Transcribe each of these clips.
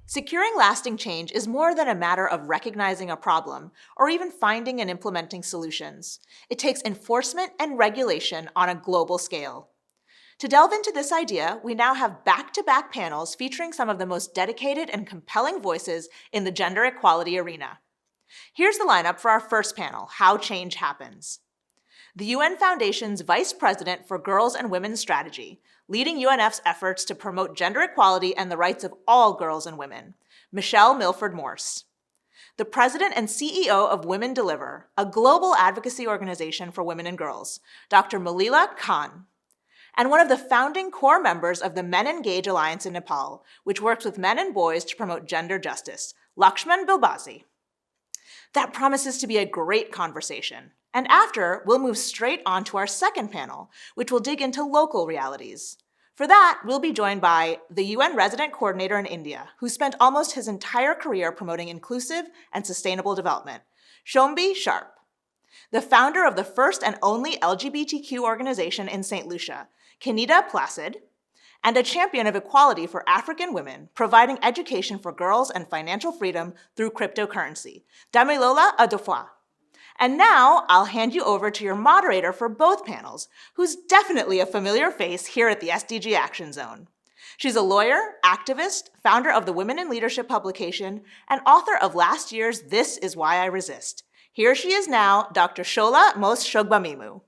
Securing lasting change is more than a matter of recognizing a problem or even finding and implementing solutions. It takes enforcement and regulation on a global scale. To delve into this idea, we now have back-to-back panels featuring some of the most dedicated and compelling voices in the gender equality arena. Here's the lineup for our first panel, How Change Happens. The UN Foundation's Vice President for Girls and Women's Strategy, leading UNF's efforts to promote gender equality and the rights of all girls and women, Michelle Milford-Morse. The President and CEO of Women Deliver, a global advocacy organization for women and girls, Dr. Malila Khan. And one of the founding core members of the Men Engage Alliance in Nepal, which works with men and boys to promote gender justice, Lakshman Bilbazi. That promises to be a great conversation. And after, we'll move straight on to our second panel, which will dig into local realities. For that, we'll be joined by the UN Resident Coordinator in India, who spent almost his entire career promoting inclusive and sustainable development, Shombi Sharp. The founder of the first and only LGBTQ organization in St. Lucia, Kenida Placid, and a champion of equality for African women, providing education for girls and financial freedom through cryptocurrency, Damilola Adofoa. And now, I'll hand you over to your moderator for both panels, who's definitely a familiar face here at the SDG Action Zone. She's a lawyer, activist, founder of the Women in Leadership publication, and author of last year's This Is Why I Resist. Here she is now, Dr. Shola Mos-Shogbamimu.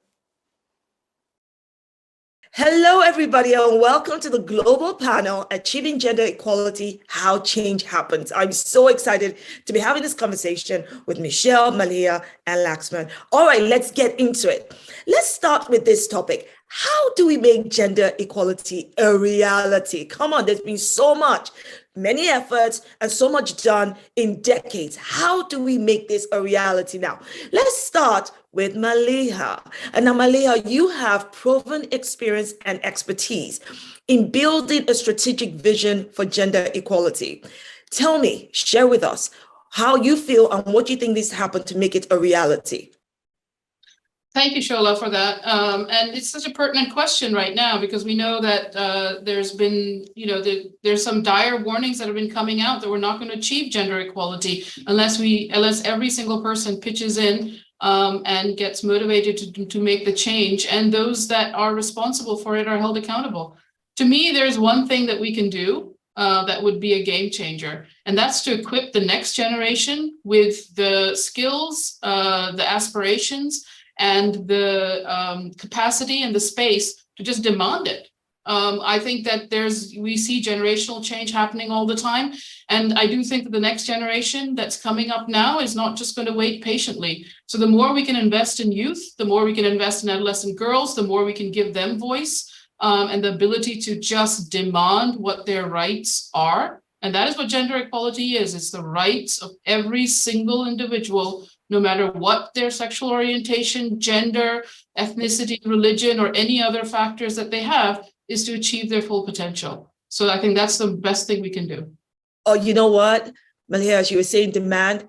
Hello, everybody, and welcome to the global panel, Achieving Gender Equality, How Change Happens. I'm so excited to be having this conversation with Michelle, Malia, and Laxman. All right, let's get into it. Let's start with this topic. How do we make gender equality a reality? Come on, there's been so much, many efforts, and so much done in decades. How do we make this a reality now? Let's start with Maliha. And now, Maliha, you have proven experience and expertise in building a strategic vision for gender equality. Tell me, share with us how you feel and what you think needs to happen to make it a reality. Thank you, Shola, for that. And it's such a pertinent question right now because we know that there's been, there's some dire warnings that have been coming out that we're not going to achieve gender equality unless every single person pitches in and gets motivated to make the change, and those that are responsible for it are held accountable. To me, there's one thing that we can do that would be a game changer, and that's to equip the next generation with the skills, the aspirations, and the capacity and the space to just demand it. I think that we see generational change happening all the time. And I do think that the next generation that's coming up now is not just going to wait patiently. So the more we can invest in youth, the more we can invest in adolescent girls, the more we can give them voice and the ability to just demand what their rights are. And that is what gender equality is. It's the rights of every single individual, no matter what their sexual orientation, gender, ethnicity, religion, or any other factors that they have, is to achieve their full potential. So I think that's the best thing we can do. Oh, you know what, Malia, as you were saying, demand,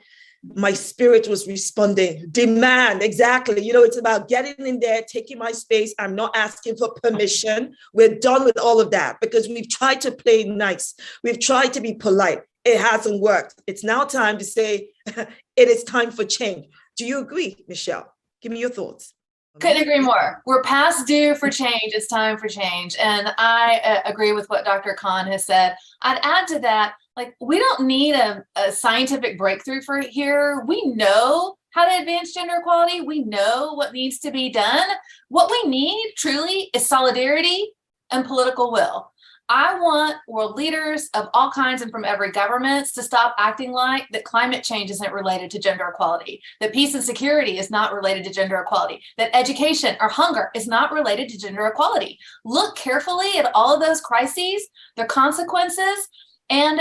my spirit was responding. Demand, exactly. It's about getting in there, taking my space. I'm not asking for permission. We're done with all of that because we've tried to play nice. We've tried to be polite. It hasn't worked. It's now time to say it is time for change. Do you agree, Michelle? Give me your thoughts. Couldn't agree more. We're past due for change. It's time for change. And I agree with what Dr. Khan has said. I'd add to that, we don't need a scientific breakthrough for here. We know how to advance gender equality. We know what needs to be done. What we need truly is solidarity and political will. I want world leaders of all kinds and from every government to stop acting like that climate change isn't related to gender equality, that peace and security is not related to gender equality, that education or hunger is not related to gender equality. Look carefully at all of those crises, their consequences, and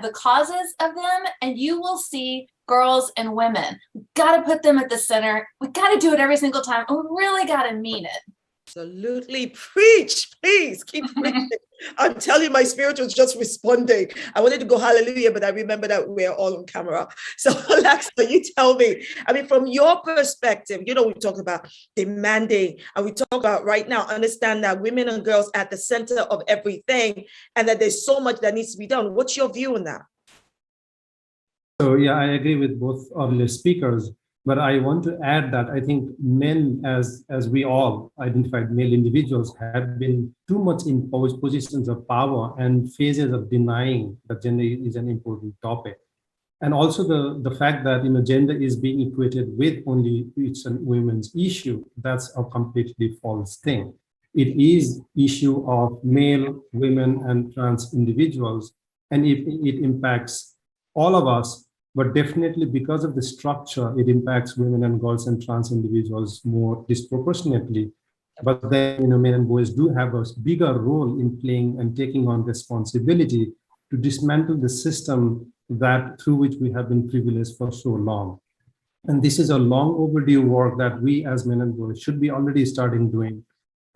the causes of them, and you will see girls and women. We've got to put them at the center. We got to do it every single time, and we really got to mean it. Absolutely. Preach, please keep preaching. I'm telling you, my spirit was just responding. I wanted to go hallelujah, but I remember that we're all on camera. So Alexa, you tell me, I mean, from your perspective, you know, we talk about demanding, and we talk about right now, understand that women and girls at the center of everything, and that there's so much that needs to be done. What's your view on that? So yeah, I agree with both of the speakers. But I want to add that I think men, as we all identified male individuals, have been too much in positions of power and phases of denying that gender is an important topic. And also the fact that, you know, gender is being equated with only it's a women's issue. That's a completely false thing. It is issue of male, women, and trans individuals, and it impacts all of us. But definitely because of the structure, it impacts women and girls and trans individuals more disproportionately. But then, you know, men and boys do have a bigger role in playing and taking on responsibility to dismantle the system that through which we have been privileged for so long. And this is a long overdue work that we as men and boys should be already starting doing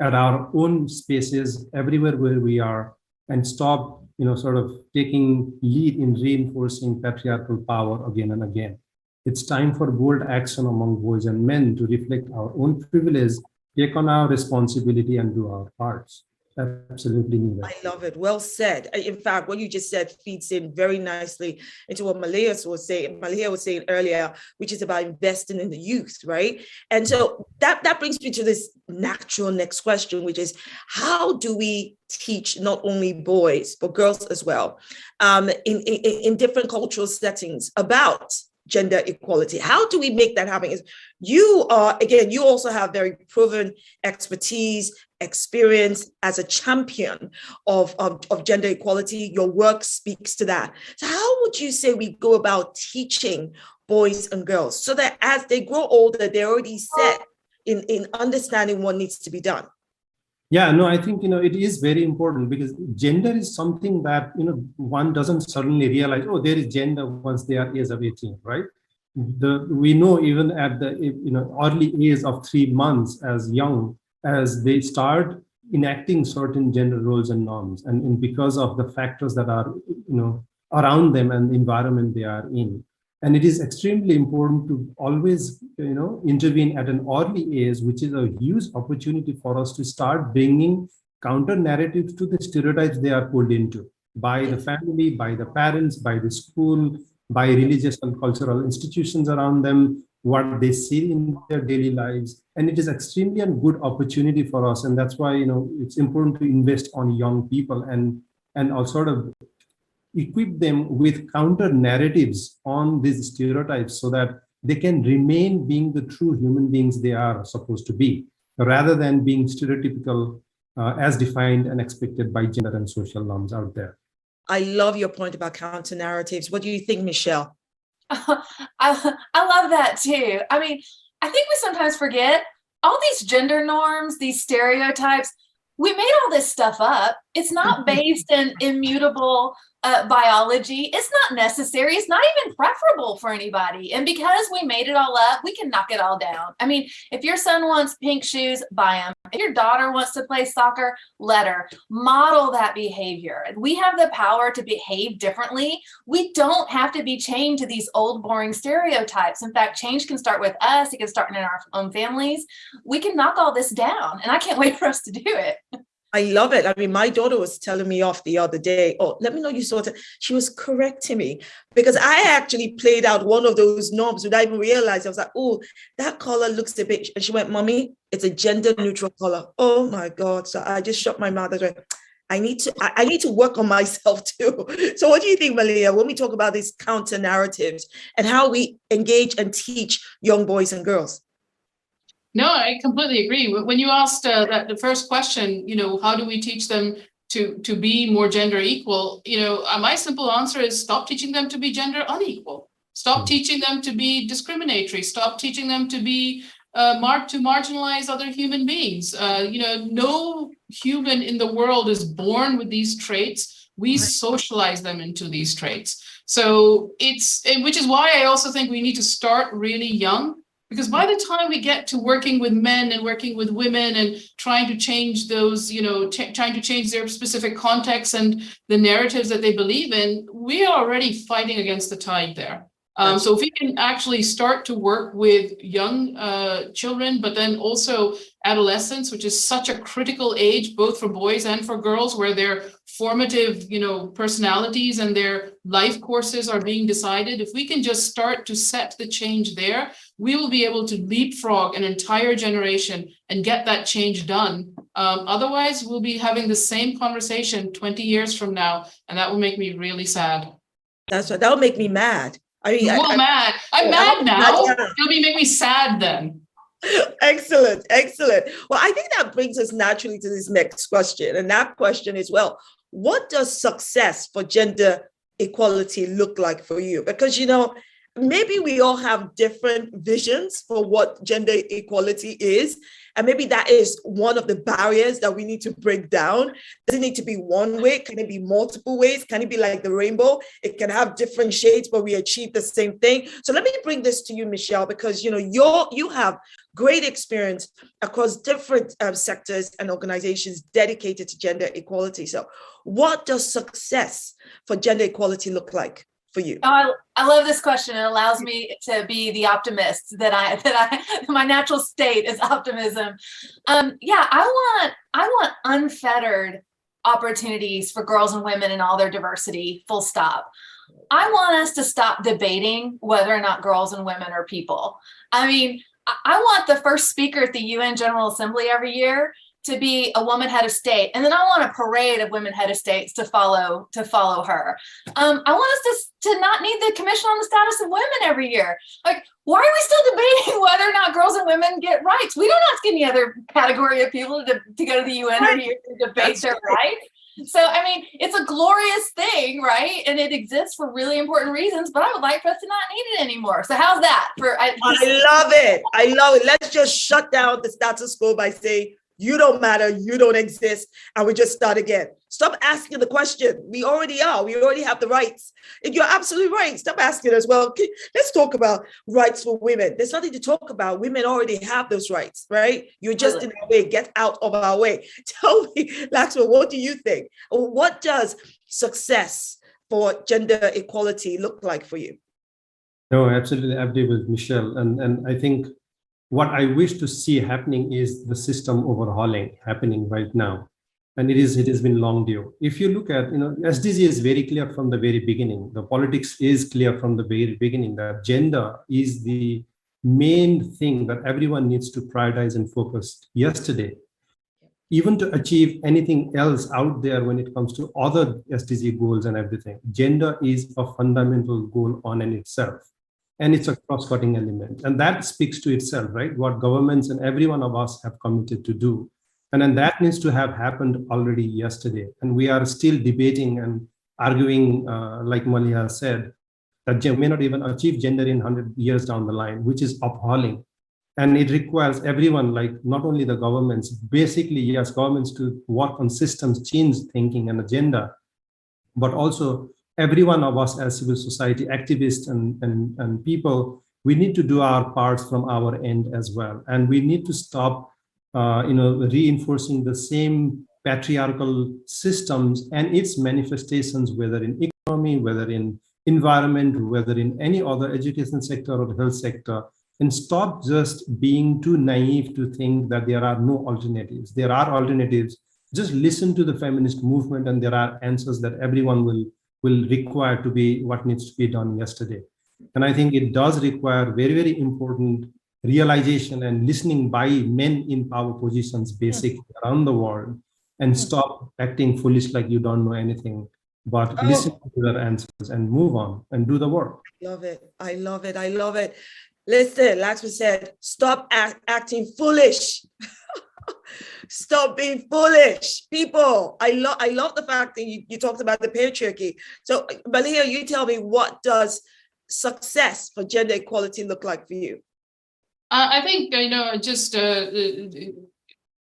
at our own spaces, everywhere where we are, and stop, you know, sort of taking lead in reinforcing patriarchal power again and again. It's time for bold action among boys and men to reflect our own privilege, take on our responsibility, and do our parts. Absolutely needed. I love it. Well said. In fact, what you just said feeds in very nicely into what Malia was saying earlier, which is about investing in the youth, right? And so that brings me to this natural next question, which is how do we teach not only boys, but girls as well, in different cultural settings about gender equality? How do we make that happen? You are, again, you also have very proven expertise, experience as a champion of gender equality. Your work speaks to that. So how would you say we go about teaching boys and girls so that as they grow older, they're already set in understanding what needs to be done? Yeah, no, I think, you know, it is very important because gender is something that, you know, one doesn't suddenly realize, oh, there is gender once they are age of 18, right? We know even at the, you know, early age of 3 months as young, as they start enacting certain gender roles and norms, and because of the factors that are, you know, around them and the environment they are in. And it is extremely important to always, you know, intervene at an early age, which is a huge opportunity for us to start bringing counter narratives to the stereotypes they are pulled into by the family, by the parents, by the school, by religious and cultural institutions around them, what they see in their daily lives. And it is extremely a good opportunity for us. And that's why, you know, it's important to invest on young people and also sort of equip them with counter narratives on these stereotypes so that they can remain being the true human beings they are supposed to be, rather than being stereotypical as defined and expected by gender and social norms out there. I love your point about counter narratives. What do you think, Michelle? I love that too. I mean, I think we sometimes forget all these gender norms, these stereotypes. We made all this stuff up. It's not based in immutable biology. It's not necessary. It's not even preferable for anybody. And because we made it all up, we can knock it all down. I mean, if your son wants pink shoes, buy them. If your daughter wants to play soccer, let her. Model that behavior. We have the power to behave differently. We don't have to be chained to these old, boring stereotypes. In fact, change can start with us. It can start in our own families. We can knock all this down. And I can't wait for us to do it. I love it. I mean, my daughter was telling me off the other day, oh, let me know you saw it. She was correcting me because I actually played out one of those norms without even realize. I was like, oh, that color looks a bit, and she went, Mommy, it's a gender neutral color. Oh my God. So I just shut my mouth. I was like, I need to work on myself too. So what do you think, Malia, when we talk about these counter narratives and how we engage and teach young boys and girls? No, I completely agree. When you asked the first question, you know, how do we teach them to be more gender equal? You know, my simple answer is stop teaching them to be gender unequal. Stop teaching them to be discriminatory. Stop teaching them to be to marginalize other human beings. You know, no human in the world is born with these traits. We socialize them into these traits. So which is why I also think we need to start really young. Because by the time we get to working with men and working with women and trying to change those, trying to change their specific contexts and the narratives that they believe in, we are already fighting against the tide there. So if we can actually start to work with young children, but then also adolescence, which is such a critical age, both for boys and for girls, where their formative, personalities and their life courses are being decided. If we can just start to set the change there, we will be able to leapfrog an entire generation and get that change done. Otherwise, we'll be having the same conversation 20 years from now, and that will make me really sad. That's right. That would make me mad. I mean, mad. I'm mad now. It'll make me sad then. Excellent, excellent. Well, I think that brings us naturally to this next question. And that question is, well, what does success for gender equality look like for you? Because, maybe we all have different visions for what gender equality is. And maybe that is one of the barriers that we need to break down. Does it need to be one way? Can it be multiple ways? Can it be like the rainbow? It can have different shades, but we achieve the same thing. So let me bring this to you, Michelle, because you have great experience across different sectors and organizations dedicated to gender equality. So what does success for gender equality look like for you? Oh, I love this question. It allows me to be the optimist that I my natural state is optimism. I want unfettered opportunities for girls and women in all their diversity, full stop. I want us to stop debating whether or not girls and women are people. I mean, I want the first speaker at the UN General Assembly every year to be a woman head of state. And then I want a parade of women head of states to follow her. I want us to not need the Commission on the Status of Women every year. Like, why are we still debating whether or not girls and women get rights? We don't ask any other category of people to go to the UN every year to debate their rights. So, I mean, it's a glorious thing, right? And it exists for really important reasons, but I would like for us to not need it anymore. So how's that? I love it. I love it. Let's just shut down the status quo by saying, you don't matter, you don't exist, and we just start again. Stop asking the question. We already are. We already have the rights. And you're absolutely right. Stop asking us, well, let's talk about rights for women. There's nothing to talk about. Women already have those rights, right? You're just in our way. Get out of our way. Tell me, Laxman, what do you think? What does success for gender equality look like for you? No, absolutely. I agree with Michelle. And I think what I wish to see happening is the system overhauling happening right now. And it has been long due. If you look at, SDG is very clear from the very beginning. The politics is clear from the very beginning that gender is the main thing that everyone needs to prioritize and focus yesterday. Even to achieve anything else out there when it comes to other SDG goals and everything, gender is a fundamental goal on in itself. And it's a cross-cutting element. And that speaks to itself, right? What governments and every one of us have committed to do. And then that needs to have happened already yesterday. And we are still debating and arguing, like Malia said, that may not even achieve gender in 100 years down the line, which is appalling. And it requires everyone, like not only the governments, basically, yes, governments to work on systems, change thinking and agenda, but also every one of us as civil society activists and people, we need to do our parts from our end as well. And we need to stop, reinforcing the same patriarchal systems and its manifestations, whether in economy, whether in environment, whether in any other education sector or health sector, and stop just being too naive to think that there are no alternatives. There are alternatives. Just listen to the feminist movement and there are answers that everyone will require to be what needs to be done yesterday. And I think it does require very, very important realization and listening by men in power positions basically around the world and stop acting foolish like you don't know anything, but listen to their answers and move on and do the work. Love it. I love it. I love it. Listen, Laxman said, stop acting foolish. Stop being foolish, people. I love the fact that you talked about the patriarchy. So, Malia, you tell me, what does success for gender equality look like for you? I think, just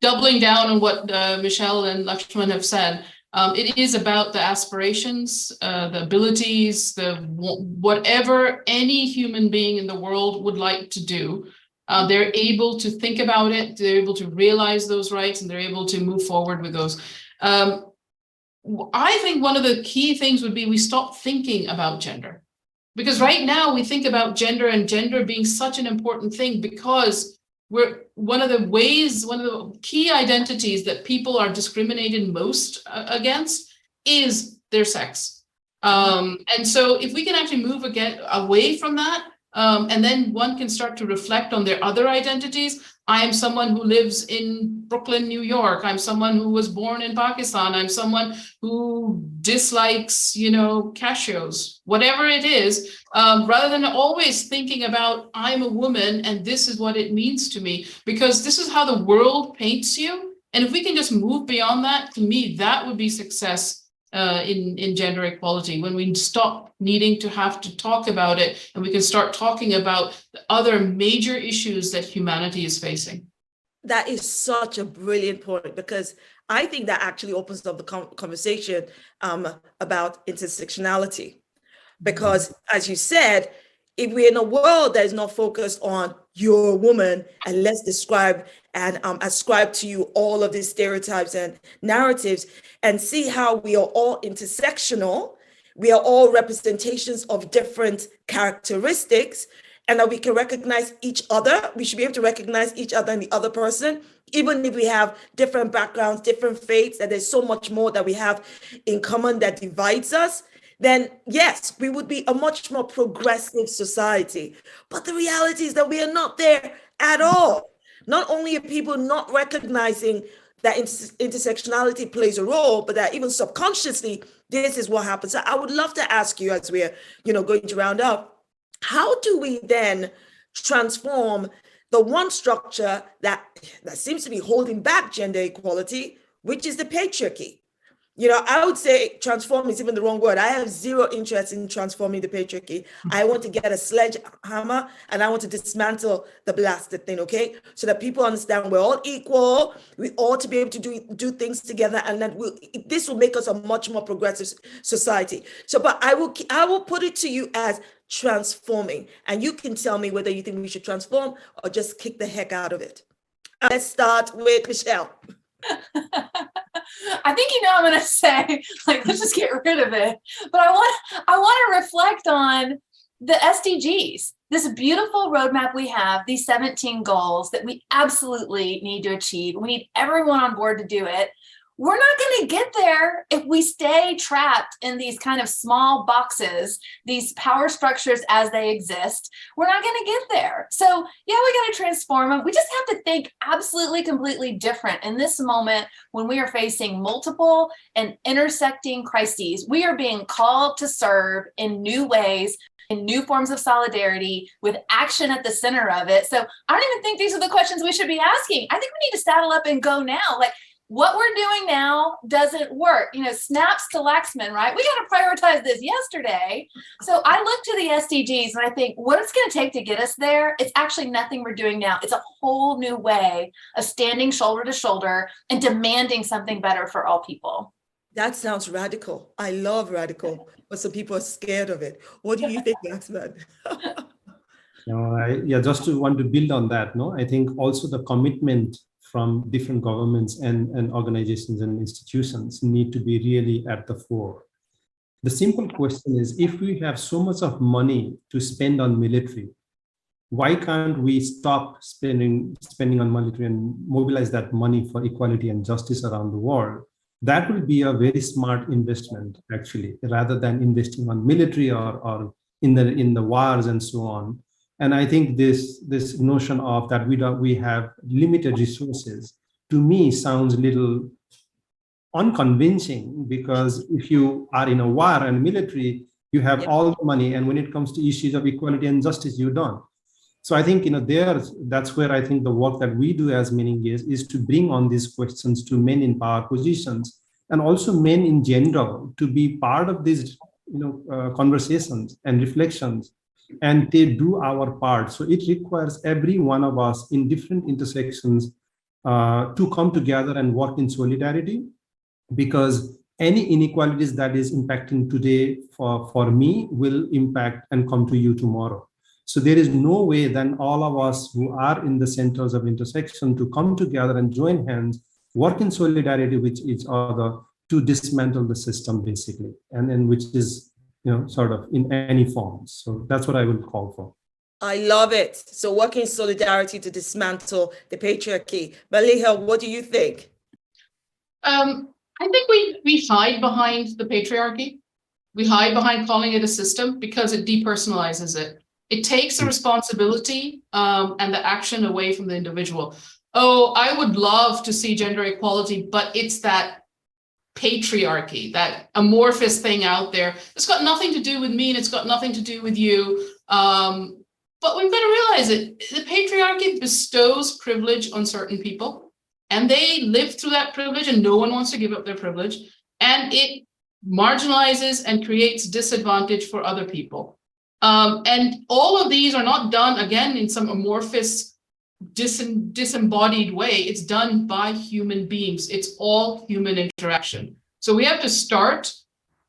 doubling down on what Michelle and Lakshman have said, it is about the aspirations, the abilities, whatever any human being in the world would like to do. They're able to think about it, they're able to realize those rights, and they're able to move forward with those. I think one of the key things would be we stop thinking about gender. Because right now we think about gender and gender being such an important thing because one of the key identities that people are discriminated most against is their sex. And so if we can actually move away from that, and then one can start to reflect on their other identities. I am someone who lives in Brooklyn, New York. I'm someone who was born in Pakistan. I'm someone who dislikes, cashews, whatever it is, rather than always thinking about I'm a woman and this is what it means to me, because this is how the world paints you. And if we can just move beyond that, to me, that would be success in gender equality, when we stop needing to have to talk about it and we can start talking about the other major issues that humanity is facing. That is such a brilliant point, because I think that actually opens up the conversation about intersectionality. Because as you said, if we're in a world that is not focused on you're a woman and let's describe and ascribe to you all of these stereotypes and narratives, and see how we are all intersectional, we are all representations of different characteristics, and that we can recognize each other. We should be able to recognize each other and the other person, even if we have different backgrounds, different faiths, that there's so much more that we have in common that divides us. Then yes, we would be a much more progressive society. But the reality is that we are not there at all. Not only are people not recognizing that intersectionality plays a role, but that even subconsciously, this is what happens. So I would love to ask you, as we're going to round up, how do we then transform the one structure that seems to be holding back gender equality, which is the patriarchy? I would say transform is even the wrong word. I have zero interest in transforming the patriarchy. I want to get a sledgehammer and I want to dismantle the blasted thing, okay? So that people understand we're all equal. We ought to be able to do things together, and that this will make us a much more progressive society. So, but I will put it to you as transforming, and you can tell me whether you think we should transform or just kick the heck out of it. Let's start with Michelle. I think I'm going to say, let's just get rid of it. But I want to reflect on the SDGs, this beautiful roadmap we have, these 17 goals that we absolutely need to achieve. We need everyone on board to do it. We're not going to get there if we stay trapped in these kind of small boxes, these power structures as they exist. We're not going to get there. So yeah, we got to transform them. We just have to think absolutely, completely different in this moment when we are facing multiple and intersecting crises. We are being called to serve in new ways, in new forms of solidarity, with action at the center of it. So I don't even think these are the questions we should be asking. I think we need to saddle up and go now. What we're doing now doesn't work. Snaps to Laxman, right? We got to prioritize this yesterday. So I look to the SDGs and I think what it's going to take to get us there, it's actually nothing we're doing now. It's a whole new way of standing shoulder to shoulder and demanding something better for all people. That sounds radical. I love radical, but some people are scared of it. What do you think, Laxman? Just to want to build on that, I think also the commitment from different governments and organizations and institutions need to be really at the fore. The simple question is, if we have so much of money to spend on military, why can't we stop spending on military and mobilize that money for equality and justice around the world? That will be a very smart investment, actually, rather than investing on military or in the wars and so on. And I think this notion of that we have limited resources, to me, sounds a little unconvincing, because if you are in a war and military, you have all the money, and when it comes to issues of equality and justice, you don't. So I think that's where I think the work that we do as Men Engage is to bring on these questions to men in power positions, and also men in general, to be part of these conversations and reflections, and they do our part. So it requires every one of us in different intersections to come together and work in solidarity, because any inequalities that is impacting today for me will impact and come to you tomorrow. So there is no way then all of us who are in the centers of intersection to come together and join hands, work in solidarity with each other to dismantle the system, basically, and which is, sort of in any form. So that's what I will call for. I love it. So working in solidarity to dismantle the patriarchy. Maliha, what do you think? I think we hide behind the patriarchy. We hide behind calling it a system because it depersonalizes it. It takes the responsibility and the action away from the individual. Oh, I would love to see gender equality, but it's that patriarchy, that amorphous thing out there. It's got nothing to do with me and it's got nothing to do with you. But we've got to realize it. The patriarchy bestows privilege on certain people, and they live through that privilege, and no one wants to give up their privilege. And it marginalizes and creates disadvantage for other people. And all of these are not done, again, in some amorphous, disembodied way. It's done by human beings. It's all human interaction. So we have to start,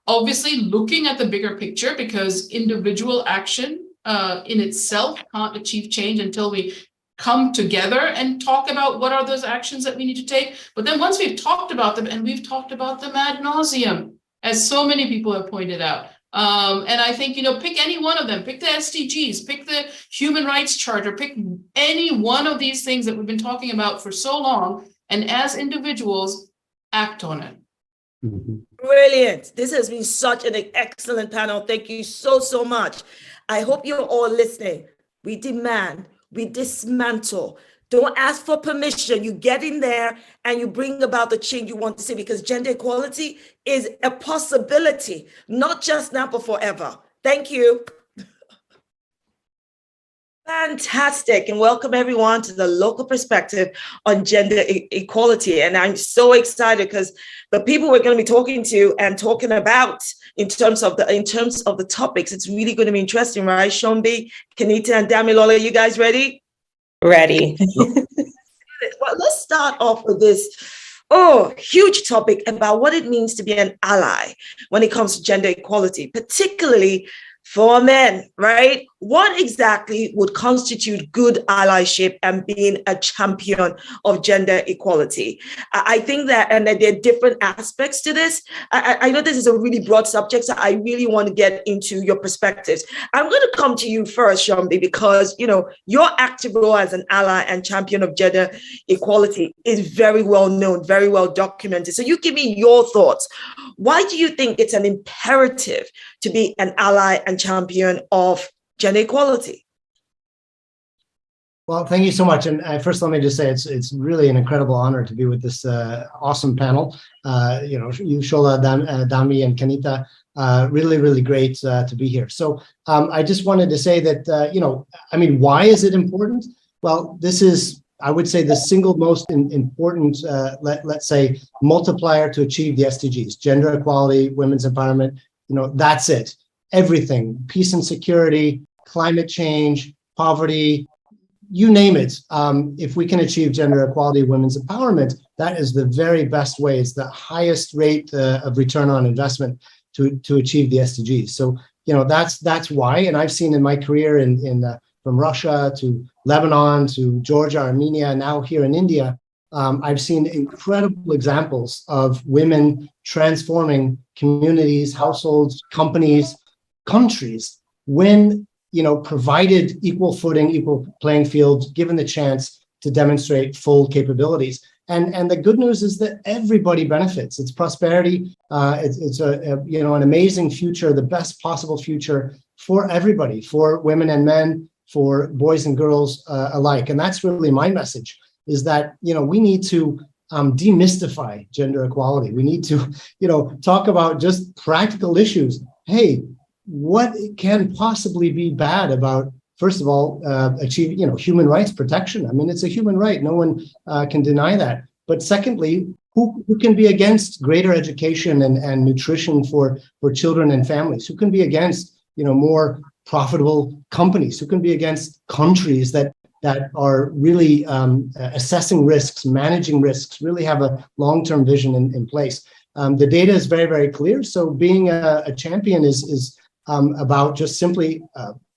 obviously, looking at the bigger picture, because individual action in itself can't achieve change until we come together and talk about what are those actions that we need to take. But then once we've talked about them, and we've talked about them ad nauseum, as so many people have pointed out, and I think, pick any one of them, pick the SDGs, pick the Human Rights Charter, pick any one of these things that we've been talking about for so long, and as individuals, act on it. Brilliant. This has been such an excellent panel. Thank you so, so much. I hope you're all listening. We demand, we dismantle. Don't ask for permission. You get in there and you bring about the change you want to see, because gender equality is a possibility, not just now, but forever. Thank you. Fantastic. And welcome everyone to the local perspective on gender equality. And I'm so excited because the people we're going to be talking to and talking about in terms of the topics, it's really going to be interesting, right? Shombi, Kanita, and Damilola, you guys ready? Ready. Well, let's start off with this huge topic about what it means to be an ally when it comes to gender equality, particularly for men, right? What exactly would constitute good allyship and being a champion of gender equality? I think that, and that there are different aspects to this. I know this is a really broad subject, so I really want to get into your perspectives. I'm going to come to you first, Shombi, because, your active role as an ally and champion of gender equality is very well known, very well documented. So you give me your thoughts. Why do you think it's an imperative to be an ally and champion of gender equality? Well, thank you so much. And first, let me just say it's really an incredible honor to be with this awesome panel. You, Shola, Dami, and Kanita, really, really great to be here. So I just wanted to say that, why is it important? Well, this is, I would say, the single most important, let's say, multiplier to achieve the SDGs: gender equality, women's empowerment. That's it. Everything: peace and security, climate change, poverty, you name it. If we can achieve gender equality, women's empowerment, that is the very best way. It's the highest rate of return on investment to achieve the SDGs. So, that's why. And I've seen in my career from Russia to Lebanon to Georgia, Armenia, now here in India, I've seen incredible examples of women transforming communities, households, companies, countries, when provided equal footing, equal playing field, given the chance to demonstrate full capabilities. And the good news is that everybody benefits. It's prosperity. It's an amazing future, the best possible future for everybody, for women and men, for boys and girls alike. And that's really my message: is that we need to demystify gender equality. We need to talk about just practical issues. Hey, what can possibly be bad about, first of all, achieving human rights protection? I mean, it's a human right. No one can deny that. But secondly, who can be against greater education and nutrition for children and families? Who can be against more profitable companies? Who can be against countries that are really assessing risks, managing risks, really have a long-term vision in place? The data is very, very clear. So being a champion is about just simply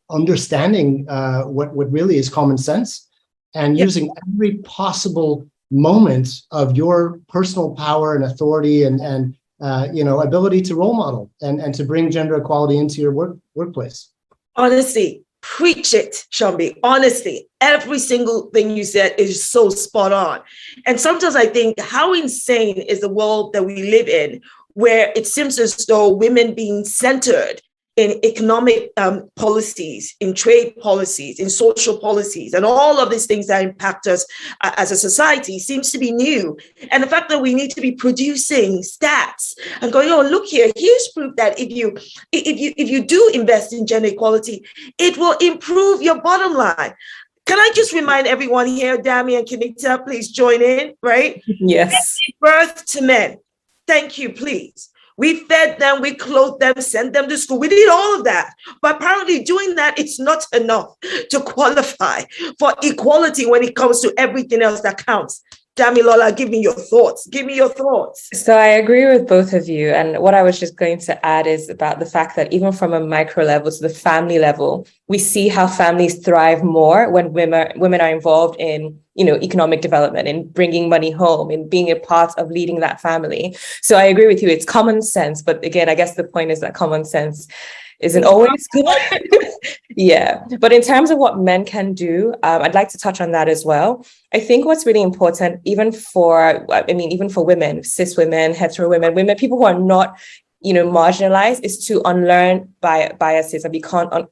understanding what really is common sense and using every possible moment of your personal power and authority and ability to role model and to bring gender equality into your workplace. Honestly, preach it, Shambi. Honestly, every single thing you said is so spot on. And sometimes I think, how insane is the world that we live in, where it seems as though women being centered in economic policies, in trade policies, in social policies, and all of these things that impact us as a society seems to be new. And the fact that we need to be producing stats and going, oh, look here, here's proof that if you do invest in gender equality, it will improve your bottom line. Can I just remind everyone here, Dami and Kenita, please join in, right? Yes. Birth to men. Thank you, please. We fed them, we clothed them, sent them to school. We did all of that. But apparently doing that, it's not enough to qualify for equality when it comes to everything else that counts. Damilola, give me your thoughts. Give me your thoughts. So I agree with both of you. And what I was just going to add is about the fact that even from a micro level to the family level, we see how families thrive more when women are involved in, economic development, in bringing money home, in being a part of leading that family. So I agree with you. It's common sense. But again, I guess the point is that common sense isn't always good. Yeah. But in terms of what men can do, I'd like to touch on that as well. I think what's really important, even for women, cis women, hetero women, people who are not, marginalized, is to unlearn biases and be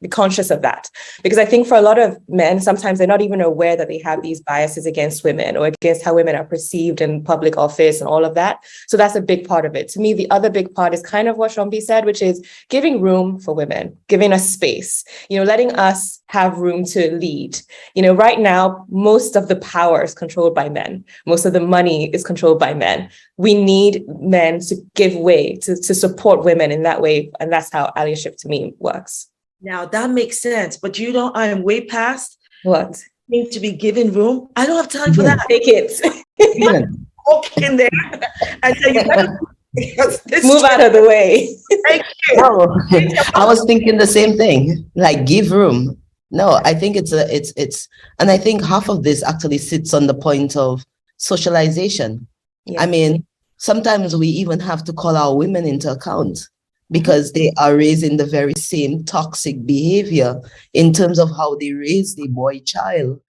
conscious of that. Because I think for a lot of men, sometimes they're not even aware that they have these biases against women or against how women are perceived in public office and all of that. So that's a big part of it. To me, the other big part is kind of what Shambi said, which is giving room for women, giving us space, letting us have room to lead. Right now, most of the power is controlled by men. Most of the money is controlled by men. We need men to give way, to support women in that way. And that's how allyship to me works. Now that makes sense. But I am way past What? need to be given room. I don't have time for that. Take it. Walk in there and say, you better Move out of the way. Thank you. No, I was thinking the same thing. Like, give room. No, I think it's and I think half of this actually sits on the point of socialization. Yeah. I mean, sometimes we even have to call our women into account because they are raising the very same toxic behavior in terms of how they raise the boy child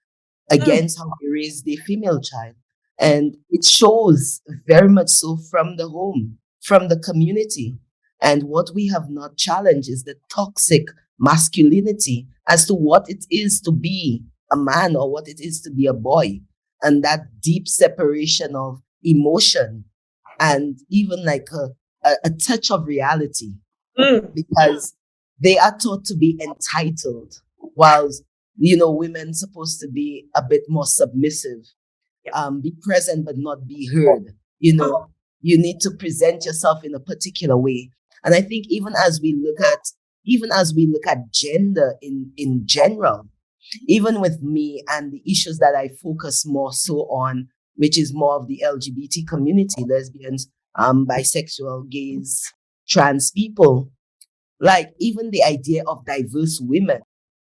against how they raise the female child. And it shows very much so from the home, from the community. And what we have not challenged is the toxic masculinity as to what it is to be a man or what it is to be a boy. And that deep separation of emotion and even like a touch of reality, because they are taught to be entitled, whilst, women supposed to be a bit more submissive, be present but not be heard. You need to present yourself in a particular way. And I think even as we look at gender in general, even with me and the issues that I focus more so on, which is more of the LGBT community, lesbians, bisexual, gays, trans people, like even the idea of diverse women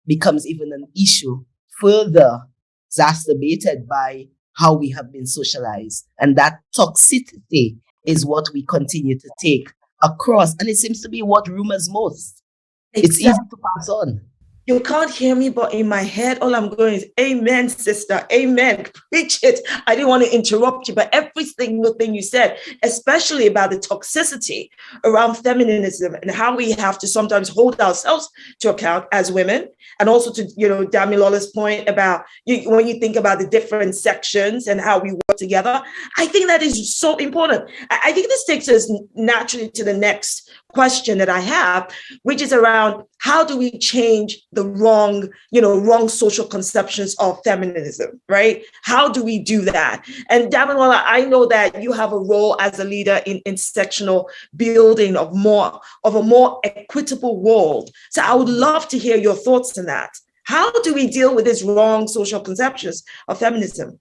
becomes even an issue further exacerbated by how we have been socialized. And that toxicity is what we continue to take across. And it seems to be what rumors most. Exactly. It's easy to pass on. You can't hear me, but in my head, all I'm going is, amen, sister, amen, preach it. I didn't want to interrupt you, but every single thing you said, especially about the toxicity around feminism and how we have to sometimes hold ourselves to account as women. And also to, Damilola's point about when you think about the different sections and how we work together, I think that is so important. I think this takes us naturally to the next question that I have, which is around how do we change the wrong social conceptions of feminism, right? How do we do that? And Damilola, I know that you have a role as a leader in intersectional building of a more equitable world. So I would love to hear your thoughts on that. How do we deal with these wrong social conceptions of feminism?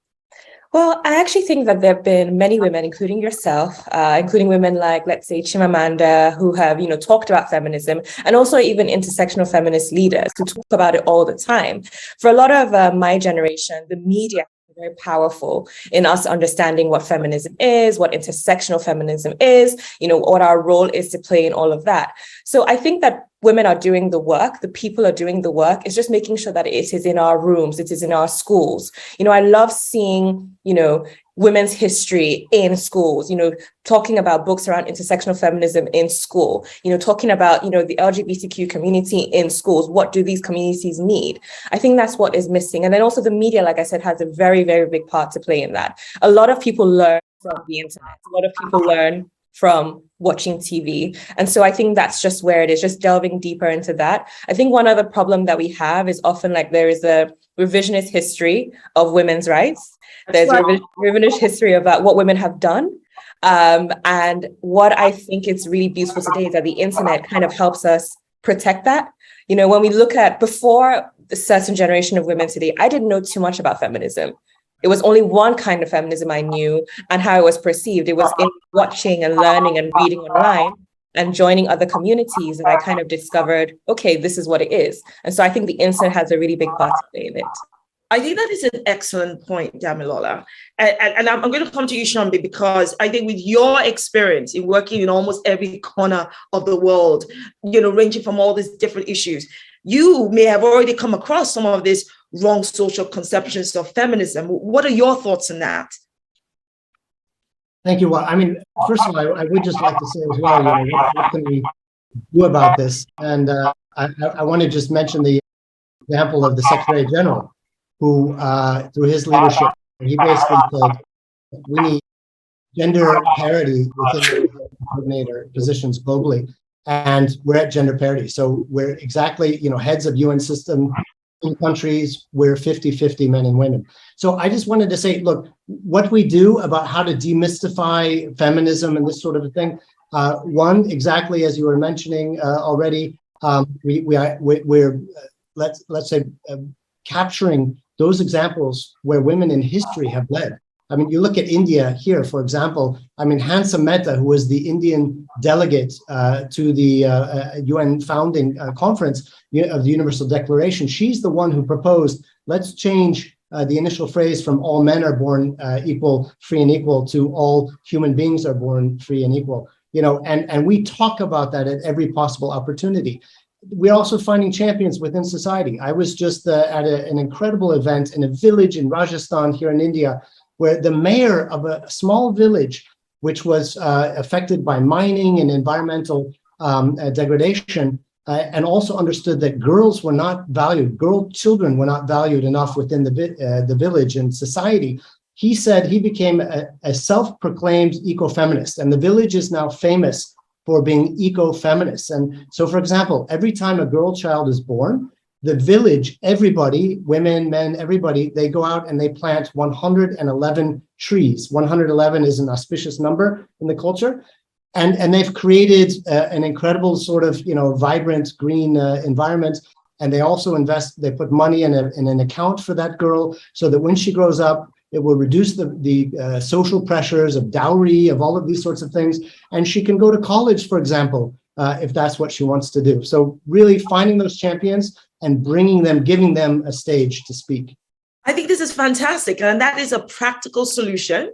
Well, I actually think that there have been many women, including yourself, including women like, let's say, Chimamanda, who have, talked about feminism, and also even intersectional feminist leaders who talk about it all the time. For a lot of my generation, the media is very powerful in us understanding what feminism is, what intersectional feminism is, what our role is to play in all of that. So I think that women are doing the work, the people are doing the work. It's just making sure that it is in our rooms, it is in our schools. I love seeing, women's history in schools, talking about books around intersectional feminism in school, talking about, the LGBTQ community in schools. What do these communities need? I think that's what is missing. And then also the media, like I said, has a very, very big part to play in that. A lot of people learn from the internet. A lot of people learn from watching TV. And so I think that's just where it is, just delving deeper into that. I think one other problem that we have is often like there is a revisionist history of women's rights. There's a revisionist history about what women have done. And what I think is really beautiful today is that the internet kind of helps us protect that. When we look at before a certain generation of women today, I didn't know too much about feminism. It was only one kind of feminism I knew and how it was perceived. It was in watching and learning and reading online and joining other communities that I kind of discovered, okay, this is what it is. And so I think the internet has a really big part to play in it. I think that is an excellent point, Damilola. And I'm going to come to you, Shambi, because I think with your experience in working in almost every corner of the world, ranging from all these different issues, you may have already come across some of these wrong social conceptions of feminism. What are your thoughts on that? Thank you. Well, first of all, I would just like to say as well, what can we do about this? And I want to just mention the example of the Secretary General, who, through his leadership, he basically said, we need gender parity within the coordinator positions globally, and we're at gender parity. So we're exactly, heads of UN system in countries, we're 50-50 men and women. So I just wanted to say, look, what we do about how to demystify feminism and this sort of a thing, one, exactly as you were mentioning already, we're let's say capturing those examples where women in history have led. You look at India here, for example. Hansa Mehta, who was the Indian delegate to the UN founding conference of the Universal Declaration, she's the one who proposed, let's change the initial phrase from all men are born equal, free and equal to all human beings are born free and equal. And we talk about that at every possible opportunity. We're also finding champions within society. I was just at an incredible event in a village in Rajasthan here in India, where the mayor of a small village, which was affected by mining and environmental degradation, and also understood that girls were not valued, children were not valued enough within the village and society. He said he became a self-proclaimed eco-feminist, and the village is now famous for being eco-feminists. And so, for example, every time a girl child is born, the village, everybody, women, men, everybody, they go out and they plant 111 trees. 111 is an auspicious number in the culture. And they've created an incredible sort of, vibrant green environment. And they also they put money in an account for that girl so that when she grows up, it will reduce the social pressures of dowry, of all of these sorts of things. And she can go to college, for example, if that's what she wants to do. So really finding those champions and bringing them, giving them a stage to speak. I think this is fantastic. And that is a practical solution,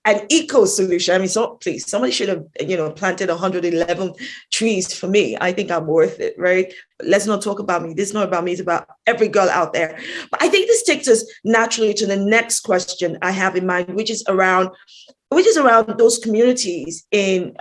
an eco solution. So please, somebody should have, planted 111 trees for me. I think I'm worth it, right? But let's not talk about me. This is not about me. It's about every girl out there. But I think this takes us naturally to the next question I have in mind, which is around those communities in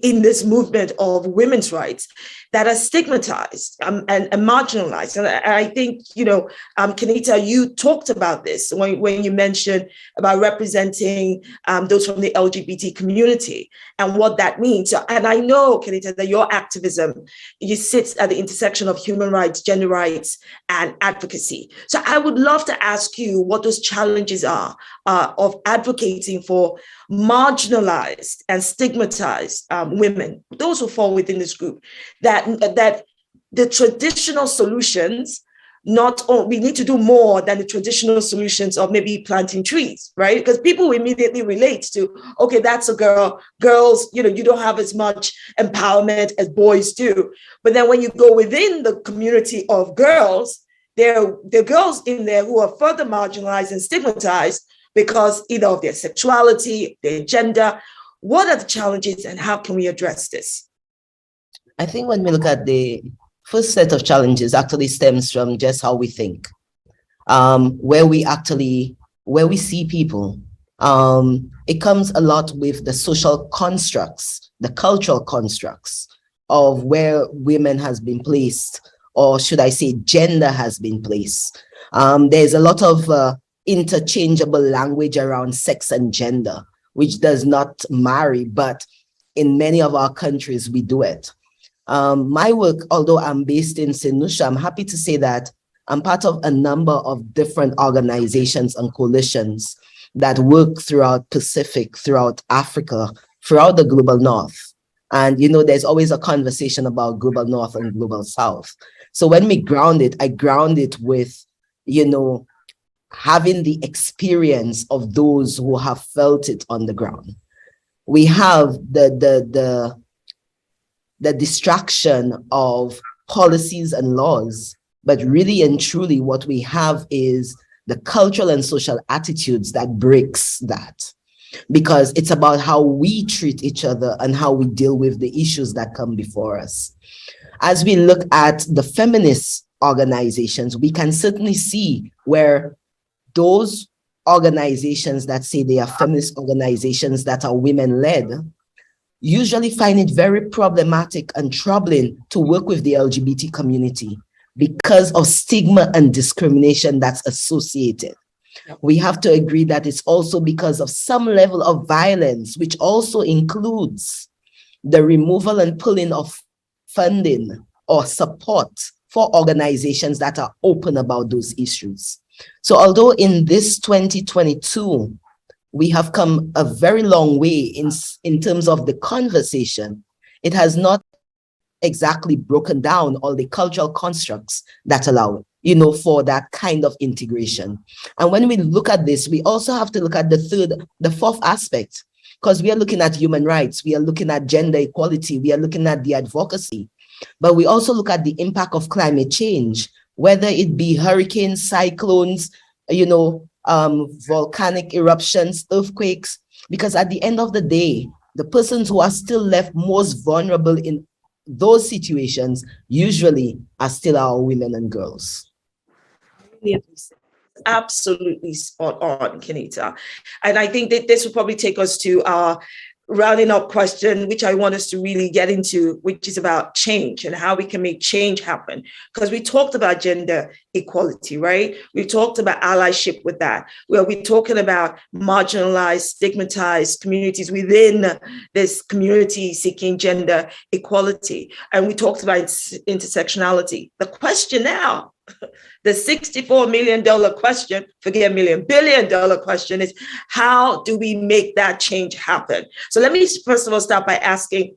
this movement of women's rights that are stigmatized and marginalized. And I think, Kenita, you talked about this when you mentioned about representing those from the LGBT community and what that means. And I know, Kenita, that your activism, you sit at the intersection of human rights, gender rights, and advocacy. So I would love to ask you what those challenges are of advocating for marginalized and stigmatized women, those who fall within this group, that the traditional solutions we need to do more than the traditional solutions of maybe planting trees, right? Because people immediately relate to, okay, that's a girl. Girls, you don't have as much empowerment as boys do. But then when you go within the community of girls, there are girls in there who are further marginalized and stigmatized because either of their sexuality, their gender. What are the challenges and how can we address this? I think when we look at the first set of challenges actually stems from just how we think, where we see people. It comes a lot with the social constructs, the cultural constructs of where women has been placed, or should I say gender has been placed. There's a lot of interchangeable language around sex and gender, which does not marry, but in many of our countries, we do it. My work, although I'm based in St. Lucia, I'm happy to say that I'm part of a number of different organizations and coalitions that work throughout Pacific, throughout Africa, throughout the global North. And, there's always a conversation about global North and global South. So when we ground it, I ground it with, having the experience of those who have felt it on the ground. We have the distraction of policies and laws, but really and truly what we have is the cultural and social attitudes that breaks that, because it's about how we treat each other and how we deal with the issues that come before us. As we look at the feminist organizations, we can certainly see where those organizations that say they are feminist organizations that are women-led usually find it very problematic and troubling to work with the LGBT community because of stigma and discrimination that's associated. We have to agree that it's also because of some level of violence, which also includes the removal and pulling of funding or support for organizations that are open about those issues. So although in this 2022, we have come a very long way in terms of the conversation, it has not exactly broken down all the cultural constructs that allow it, for that kind of integration. And when we look at this, we also have to look at the fourth aspect, because we are looking at human rights, we are looking at gender equality, we are looking at the advocacy, but we also look at the impact of climate change, whether it be hurricanes, cyclones, volcanic eruptions, earthquakes, because at the end of the day, the persons who are still left most vulnerable in those situations usually are still our women and girls. Absolutely spot on, Kenita. And I think that this will probably take us to our rounding up question, which I want us to really get into, which is about change and how we can make change happen. Because we talked about gender equality, right? We've talked about allyship with that. We're talking about marginalized, stigmatized communities within this community seeking gender equality. And we talked about intersectionality. The question now, the $64 million question, forget million, $1 billion question is, how do we make that change happen? So let me first of all start by asking,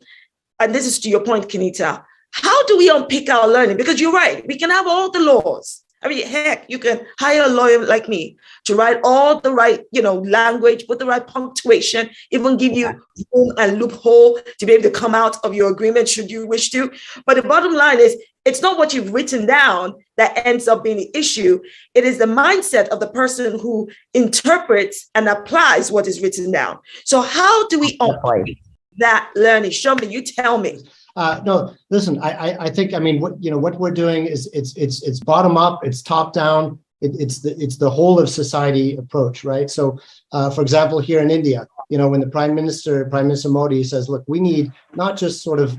and this is to your point, Kenita, how do we unpick our learning? Because you're right, we can have all the laws. I mean, heck, you can hire a lawyer like me to write all the right, language, put the right punctuation, even give you room and loophole to be able to come out of your agreement should you wish to. But the bottom line is, it's not what you've written down that ends up being the issue. It is the mindset of the person who interprets and applies what is written down. So how do we unpick that learning? Show me, you tell me. No, listen, I think, what we're doing is it's bottom up, it's top down, it's the whole of society approach, right? So, for example, here in India, when the Prime Minister Modi says, look, we need not just sort of,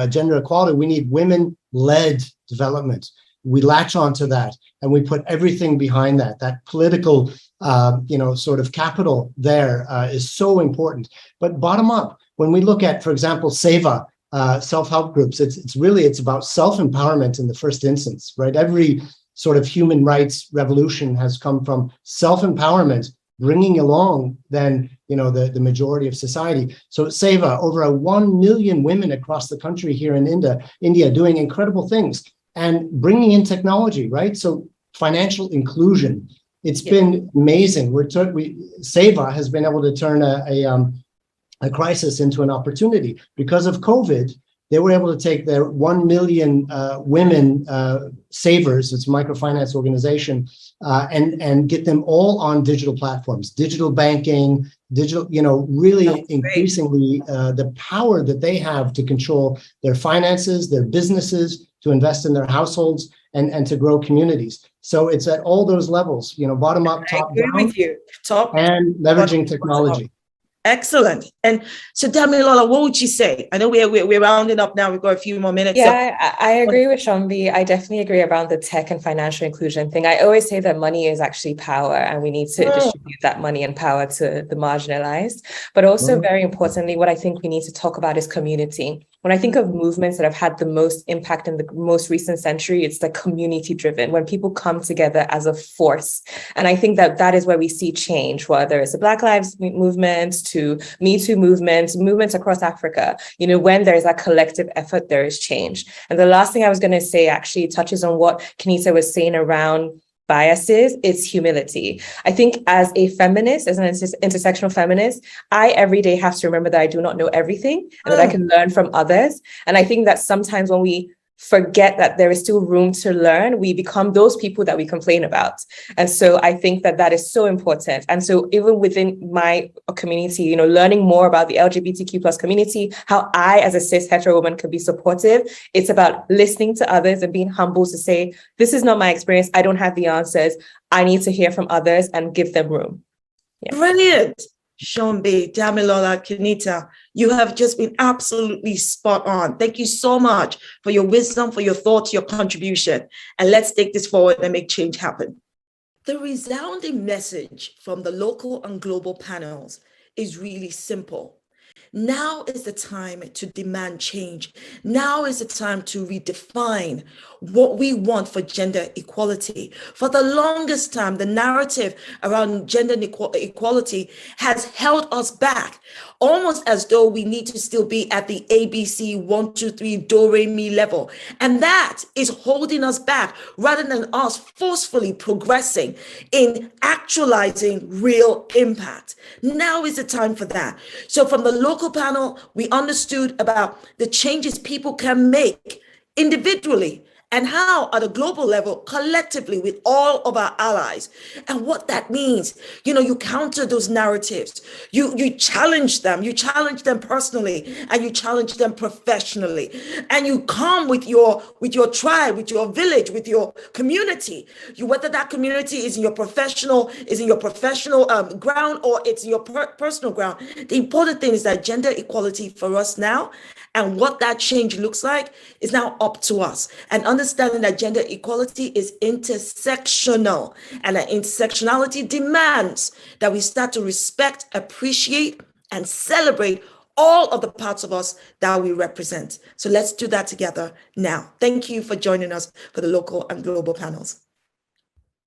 gender equality, we need women-led development. We latch onto that and we put everything behind that. That political, sort of capital there is so important. But bottom up, when we look at, for example, SEVA, self-help groups, it's about self-empowerment in the first instance, right? Every sort of human rights revolution has come from self-empowerment, bringing along then, the majority of society. So SEVA, over 1 million women across the country here in India doing incredible things. and bringing in technology, right? So financial inclusion, it's been amazing. SEVA has been able to turn a crisis into an opportunity. Because of COVID, they were able to take their 1 million women savers, it's a microfinance organization, and get them all on digital platforms, digital banking, digital, really increasingly the power that they have to control their finances, their businesses, to invest in their households, and to grow communities. So it's at all those levels, bottom up, top down, with you. Top and leveraging technology. Excellent. And so, Damilola, what would you say? I know we're rounding up now. We've got a few more minutes. Yeah, I agree with Shombi. I definitely agree around the tech and financial inclusion thing. I always say that money is actually power, and we need to distribute that money and power to the marginalized. But also, very importantly, what I think we need to talk about is community. When I think of movements that have had the most impact in the most recent century, it's like community driven, when people come together as a force. And I think that that is where we see change, whether it's the Black Lives Movement to Me Too movements across Africa. When there's a collective effort, there is change. And the last thing I was going to say actually touches on what Kenita was saying around biases. It's humility. I think as a feminist, as an intersectional feminist, I every day have to remember that I do not know everything and that I can learn from others. And I think that sometimes when we forget that there is still room to learn, we become those people that we complain about. And so I think that that is so important. And so even within my community, learning more about the LGBTQ plus community, how I as a cis hetero woman could be supportive, it's about listening to others and being humble to say, this is not my experience. I don't have the answers. I need to hear from others and give them room. Yeah. Brilliant. Shombi, Damilola, Kenita, you have just been absolutely spot on. Thank you so much for your wisdom, for your thoughts, your contribution. And let's take this forward and make change happen. The resounding message from the local and global panels is really simple. Now is the time to demand change. Now is the time to redefine what we want for gender equality. For the longest time, the narrative around gender equality has held us back, almost as though we need to still be at the ABC 1, 2, 3 do re mi level. And that is holding us back rather than us forcefully progressing in actualizing real impact. Now is the time for that. So from the local panel, we understood about the changes people can make individually and how at a global level, collectively with all of our allies, and what that means. You counter those narratives, you challenge them personally, and you challenge them professionally, and you come with your tribe, with your village, with your community. Whether that community is in your professional ground or it's your personal ground. The important thing is that gender equality for us now, and what that change looks like, is now up to us. And understanding that gender equality is intersectional, and that intersectionality demands that we start to respect, appreciate, and celebrate all of the parts of us that we represent. So let's do that together now. Thank you for joining us for the local and global panels.